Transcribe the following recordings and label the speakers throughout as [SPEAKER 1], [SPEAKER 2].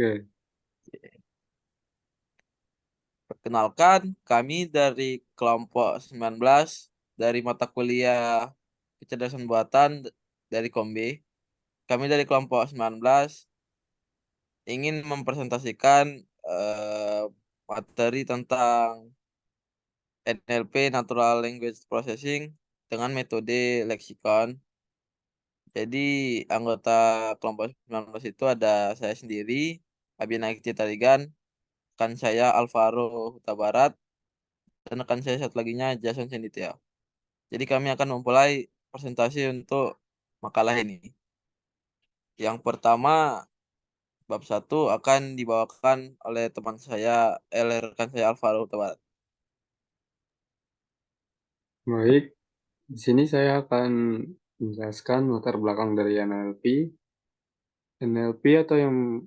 [SPEAKER 1] Oke.
[SPEAKER 2] Perkenalkan, kami dari kelompok 19 dari mata kuliah kecerdasan buatan dari Kombe. Kami dari kelompok 19 ingin mempresentasikan eh, materi tentang NLP Natural Language Processing dengan metode leksikon. Jadi anggota kelompok 19 itu ada saya sendiri, Abinaik Citarigan, rekan saya Alvaro Huta Barat, dan rekan saya satu laginya Jason Senditya. Jadi kami akan memulai presentasi untuk makalah ini. Yang pertama, bab 1 akan dibawakan oleh teman saya, rekan saya Alvaro Huta Barat.
[SPEAKER 1] Baik, di sini saya akan menjelaskan latar belakang dari NLP. NLP atau yang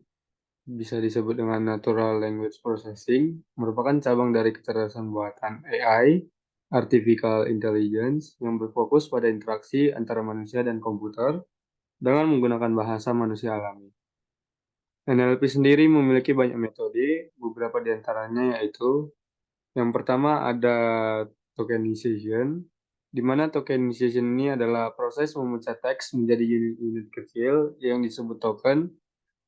[SPEAKER 1] bisa disebut dengan Natural Language Processing merupakan cabang dari kecerdasan buatan AI, Artificial Intelligence, yang berfokus pada interaksi antara manusia dan komputer dengan menggunakan bahasa manusia alami. NLP sendiri memiliki banyak metode, beberapa di antaranya yaitu yang pertama ada tokenization, di mana tokenization ini adalah proses memecah teks menjadi unit-unit kecil yang disebut token.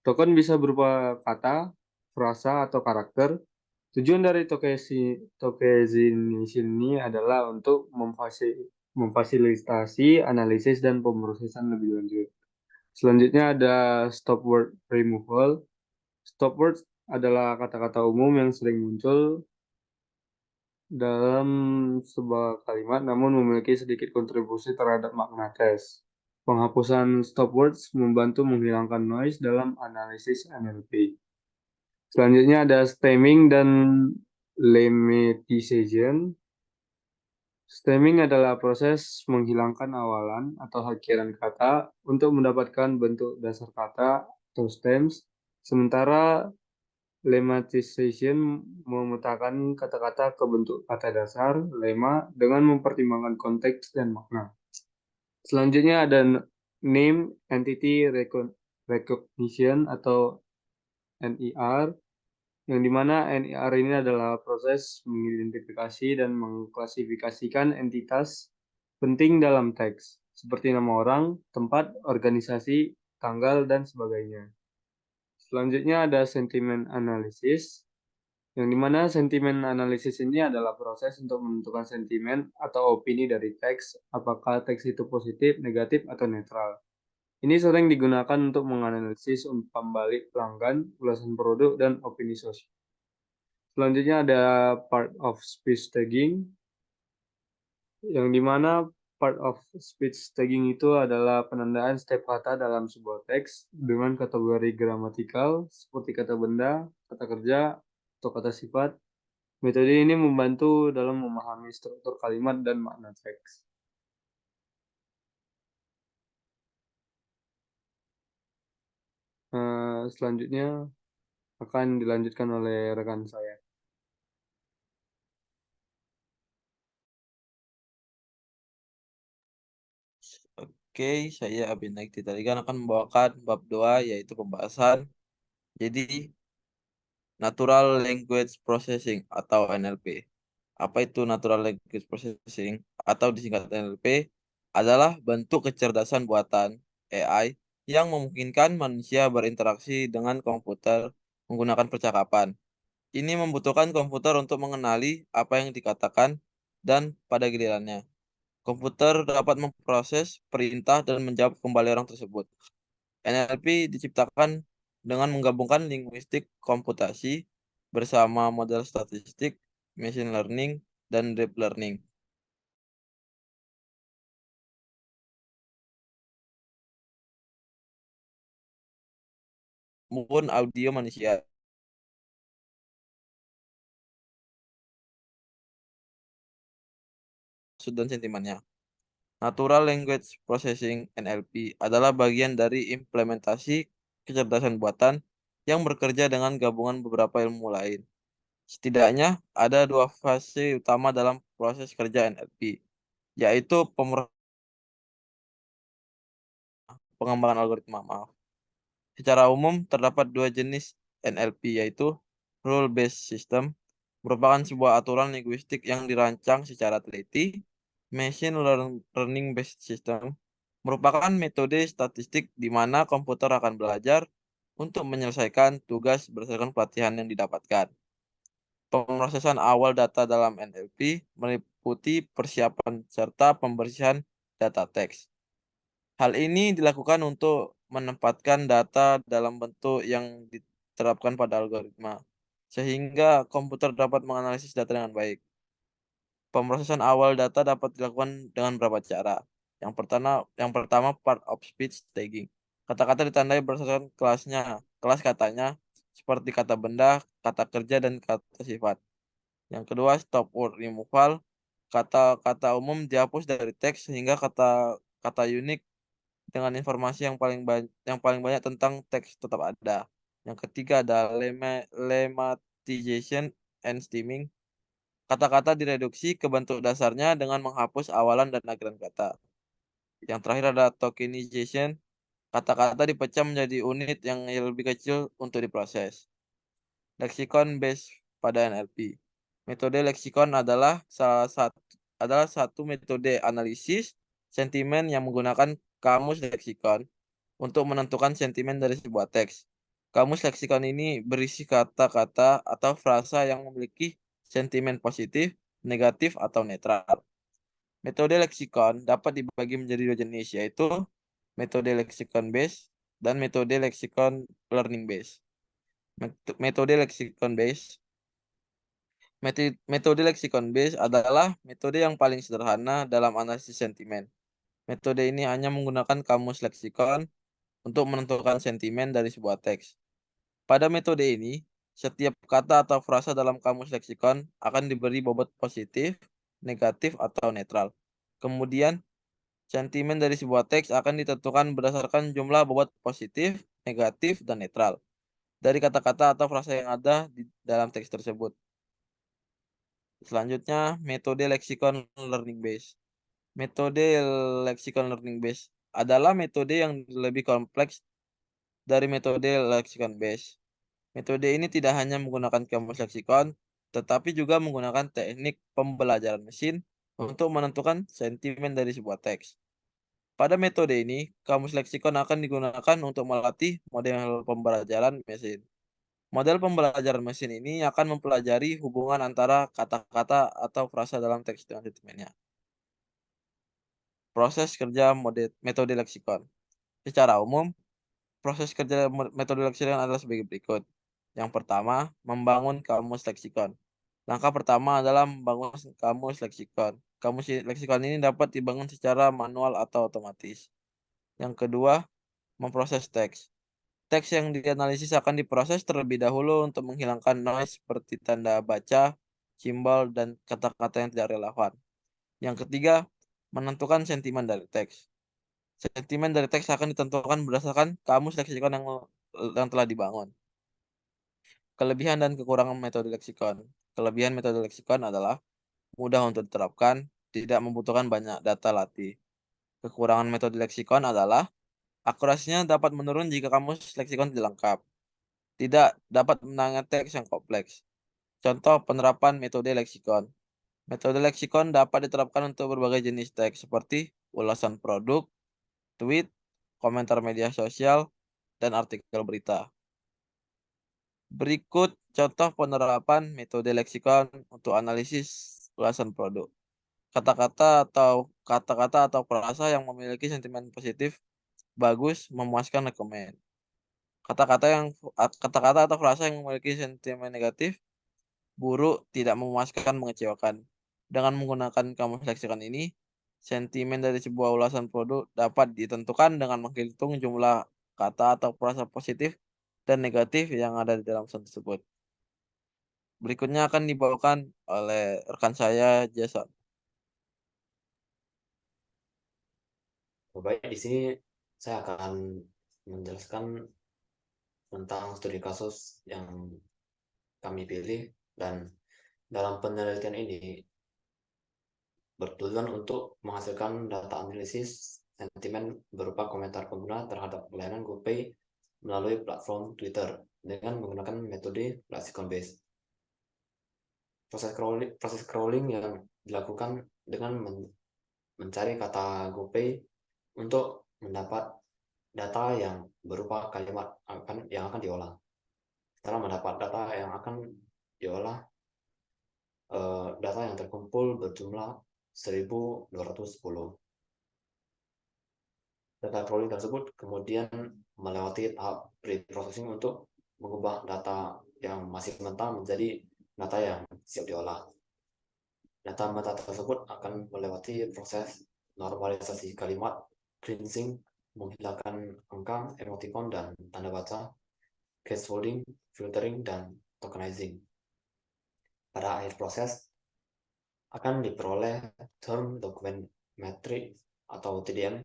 [SPEAKER 1] Token bisa berupa kata, frasa, atau karakter. Tujuan dari tokenization ini adalah untuk memfasilitasi analisis dan pemrosesan lebih lanjut. Selanjutnya ada stop word removal. Stop words adalah kata-kata umum yang sering muncul dalam sebuah kalimat namun memiliki sedikit kontribusi terhadap makna teks. Penghapusan stop words membantu menghilangkan noise dalam analisis NLP. Selanjutnya ada stemming dan lemmatization. Stemming adalah proses menghilangkan awalan atau akhiran kata untuk mendapatkan bentuk dasar kata atau stems, sementara lemmatization memetakan kata-kata ke bentuk kata dasar, lemma, dengan mempertimbangkan konteks dan makna. Selanjutnya ada name entity recognition atau NER, yang dimana NER ini adalah proses mengidentifikasi dan mengklasifikasikan entitas penting dalam teks, seperti nama orang, tempat, organisasi, tanggal, dan sebagainya. Selanjutnya ada sentiment analysis, yang dimana sentimen analisis ini adalah proses untuk menentukan sentimen atau opini dari teks, apakah teks itu positif, negatif, atau netral. Ini sering digunakan untuk menganalisis umpan balik pelanggan, ulasan produk, dan opini sosial. Selanjutnya ada part of speech tagging, yang dimana part of speech tagging itu adalah penandaan setiap kata dalam sebuah teks dengan kategori gramatikal seperti kata benda, kata kerja, atau kata sifat. Metode ini membantu dalam memahami struktur kalimat dan makna teks. Selanjutnya akan dilanjutkan oleh rekan saya.
[SPEAKER 2] Oke, saya Abinaik Titarigan akan membawakan bab 2 yaitu pembahasan. Jadi Natural Language Processing atau NLP. Apa itu Natural Language Processing atau disingkat NLP? Adalah bentuk kecerdasan buatan AI yang memungkinkan manusia berinteraksi dengan komputer menggunakan percakapan. Ini membutuhkan komputer untuk mengenali apa yang dikatakan dan pada gilirannya, komputer dapat memproses perintah dan menjawab kembali orang tersebut. NLP diciptakan dengan menggabungkan linguistik komputasi bersama model statistik, machine learning, dan deep learning maupun audio manusia. Maksud dan sentimennya. Natural Language Processing (NLP) adalah bagian dari implementasi kecerdasan buatan yang bekerja dengan gabungan beberapa ilmu lain. Setidaknya ada dua fase utama dalam proses kerja NLP, yaitu pengembangan algoritma. Maaf. Secara umum terdapat dua jenis NLP, yaitu Rule Based System, merupakan sebuah aturan linguistik yang dirancang secara teliti. Machine Learning Based System merupakan metode statistik di mana komputer akan belajar untuk menyelesaikan tugas berdasarkan pelatihan yang didapatkan. Pemrosesan awal data dalam NLP meliputi persiapan serta pembersihan data teks. Hal ini dilakukan untuk menempatkan data dalam bentuk yang diterapkan pada algoritma, sehingga komputer dapat menganalisis data dengan baik. Pemrosesan awal data dapat dilakukan dengan beberapa cara. Yang pertama part of speech tagging. Kata-kata ditandai berdasarkan kelas katanya, seperti kata benda, kata kerja, dan kata sifat. Yang kedua, stop word removal. Kata-kata umum dihapus dari teks sehingga kata-kata unik dengan informasi yang paling banyak tentang teks tetap ada. Yang ketiga ada lemmatization and stemming. Kata-kata direduksi ke bentuk dasarnya dengan menghapus awalan dan akhiran kata. Yang terakhir ada tokenization. Kata-kata dipecah menjadi unit yang lebih kecil untuk diproses. Leksikon based pada NLP. Metode leksikon adalah satu metode analisis sentimen yang menggunakan kamus leksikon untuk menentukan sentimen dari sebuah teks. Kamus leksikon ini berisi kata-kata atau frasa yang memiliki sentimen positif, negatif, atau netral. Metode leksikon dapat dibagi menjadi dua jenis, yaitu metode leksikon base dan metode leksikon learning base. Metode leksikon base Metode leksikon base adalah metode yang paling sederhana dalam analisis sentimen. Metode ini hanya menggunakan kamus leksikon untuk menentukan sentimen dari sebuah teks. Pada metode ini, setiap kata atau frasa dalam kamus leksikon akan diberi bobot positif, negatif, atau netral. Kemudian, sentimen dari sebuah teks akan ditentukan berdasarkan jumlah bobot positif, negatif, dan netral dari kata-kata atau frasa yang ada di dalam teks tersebut. Selanjutnya, metode leksikon learning base. Metode leksikon learning base adalah metode yang lebih kompleks dari metode leksikon base. Metode ini tidak hanya menggunakan kamus leksikon, tetapi juga menggunakan teknik pembelajaran mesin untuk menentukan sentimen dari sebuah teks. Pada metode ini, kamus leksikon akan digunakan untuk melatih model pembelajaran mesin. Model pembelajaran mesin ini akan mempelajari hubungan antara kata-kata atau frasa dalam teks dengan sentimennya. Proses kerja metode leksikon. Secara umum, proses kerja metode leksikon adalah sebagai berikut. Yang pertama, membangun kamus leksikon. Langkah pertama adalah membangun kamus leksikon. Kamus leksikon ini dapat dibangun secara manual atau otomatis. Yang kedua, memproses teks. Teks yang dianalisis akan diproses terlebih dahulu untuk menghilangkan noise seperti tanda baca, simbol, dan kata-kata yang tidak relevan. Yang ketiga, menentukan sentimen dari teks. Sentimen dari teks akan ditentukan berdasarkan kamus leksikon yang telah dibangun. Kelebihan dan kekurangan metode leksikon. Kelebihan metode leksikon adalah mudah untuk diterapkan, tidak membutuhkan banyak data latih. Kekurangan metode leksikon adalah akurasinya dapat menurun jika kamus leksikon tidak lengkap. Tidak dapat menangani teks yang kompleks. Contoh penerapan metode leksikon. Metode leksikon dapat diterapkan untuk berbagai jenis teks seperti ulasan produk, tweet, komentar media sosial, dan artikel berita. Berikut contoh penerapan metode leksikon untuk analisis ulasan produk. Kata-kata atau frasa yang memiliki sentimen positif, bagus, memuaskan, rekomen. Kata-kata atau frasa yang memiliki sentimen negatif, buruk, tidak memuaskan, mengecewakan. Dengan menggunakan kamus leksikon ini, sentimen dari sebuah ulasan produk dapat ditentukan dengan menghitung jumlah kata atau frasa positif dan negatif yang ada di dalam pesan tersebut. Berikutnya akan dibawakan oleh rekan saya, Jason.
[SPEAKER 3] Baik, di sini saya akan menjelaskan tentang studi kasus yang kami pilih, dan dalam penelitian ini bertujuan untuk menghasilkan data analisis sentimen berupa komentar pengguna terhadap layanan GoPay melalui platform Twitter dengan menggunakan metode lexicon base. Proses crawling yang dilakukan dengan mencari kata GoPay untuk mendapat data yang berupa kalimat yang akan diolah. Setelah mendapat data yang akan diolah, data yang terkumpul berjumlah 1210. Data crawling tersebut kemudian melewati tahap pre-processing untuk mengubah data yang masih mentah menjadi data yang siap diolah. Data mentah tersebut akan melewati proses normalisasi kalimat, cleansing, menghilangkan angka, emoticon, dan tanda baca, scaffolding, filtering, dan tokenizing. Pada akhir proses akan diperoleh term document metric atau TDM,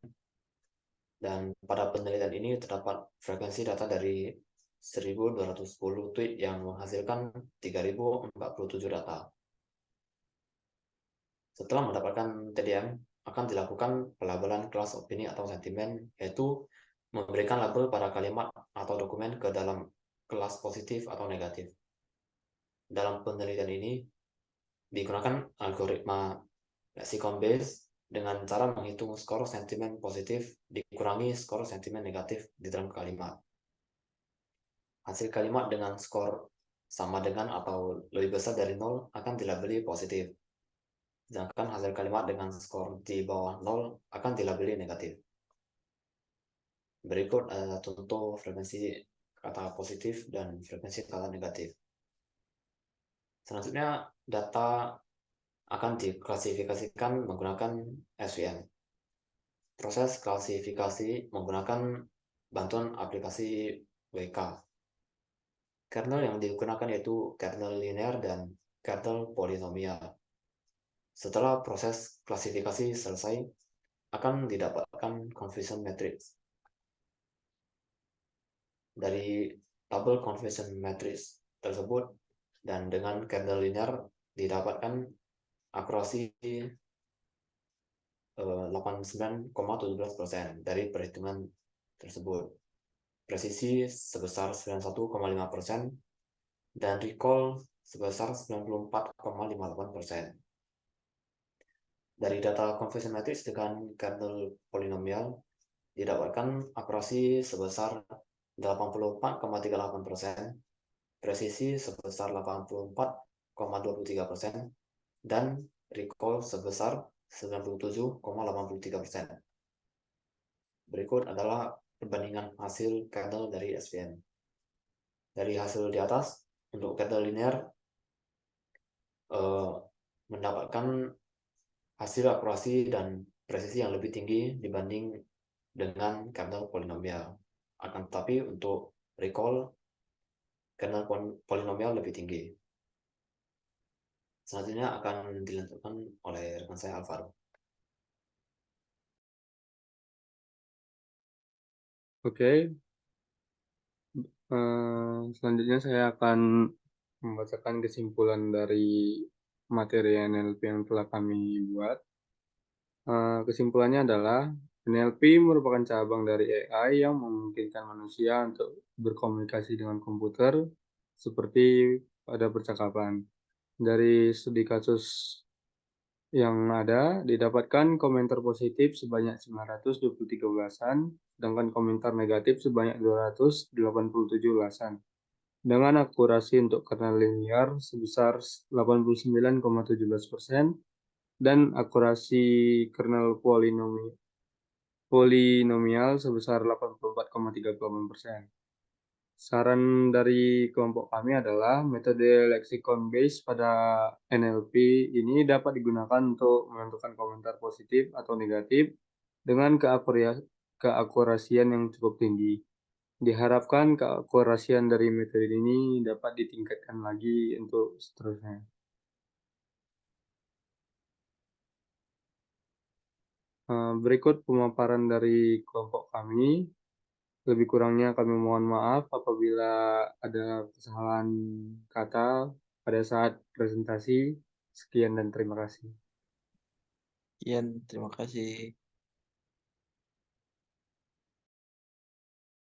[SPEAKER 3] dan pada penelitian ini terdapat frekuensi data dari 1210 tweet yang menghasilkan 3047 data. Setelah mendapatkan TDM, akan dilakukan pelabelan kelas opini atau sentimen, yaitu memberikan label pada kalimat atau dokumen ke dalam kelas positif atau negatif. Dalam penelitian ini digunakan algoritma lexicon base dengan cara menghitung skor sentimen positif dikurangi skor sentimen negatif di dalam kalimat. Hasil kalimat dengan skor sama dengan atau lebih besar dari 0 akan dilabeli positif. Sedangkan hasil kalimat dengan skor di bawah 0 akan dilabeli negatif. Berikut adalah contoh frekuensi kata positif dan frekuensi kata negatif. Selanjutnya, data akan diklasifikasikan menggunakan SVM. Proses klasifikasi menggunakan bantuan aplikasi WK. Kernel yang digunakan yaitu kernel linear dan kernel polinomial. Setelah proses klasifikasi selesai, akan didapatkan confusion matrix. Dari tabel confusion matrix tersebut dan dengan kernel linear didapatkan akurasi 89,17% dari perhitungan tersebut, presisi sebesar 91,5%, dan recall sebesar 94,58%. Dari data confusion matrix dengan kernel polinomial didapatkan akurasi sebesar 84,38%, presisi sebesar 84,23%, dan recall sebesar 97,83%. Berikut adalah perbandingan hasil kernel dari SVM. Dari hasil di atas, untuk kernel linear mendapatkan hasil akurasi dan presisi yang lebih tinggi dibanding dengan kernel polinomial. Akan tetapi untuk recall, kernel polinomial lebih tinggi. Selanjutnya akan dilanjutkan oleh rekan saya Alvaro.
[SPEAKER 1] Oke. Selanjutnya saya akan membacakan kesimpulan dari materi NLP yang telah kami buat. Kesimpulannya adalah NLP merupakan cabang dari AI yang memungkinkan manusia untuk berkomunikasi dengan komputer seperti pada percakapan. Dari studi kasus yang ada, didapatkan komentar positif sebanyak 923 ulasan, sedangkan komentar negatif sebanyak 287 ulasan. Dengan akurasi untuk kernel linear sebesar 89,17% dan akurasi kernel polinomial sebesar 84,38%. Saran dari kelompok kami adalah metode lexicon base pada NLP ini dapat digunakan untuk menentukan komentar positif atau negatif dengan keakurasian yang cukup tinggi. Diharapkan keakurasian dari metode ini dapat ditingkatkan lagi untuk seterusnya. Berikut pemaparan dari kelompok kami. Lebih kurangnya kami mohon maaf apabila ada kesalahan kata pada saat presentasi. Sekian dan terima kasih.
[SPEAKER 2] Sekian, terima kasih.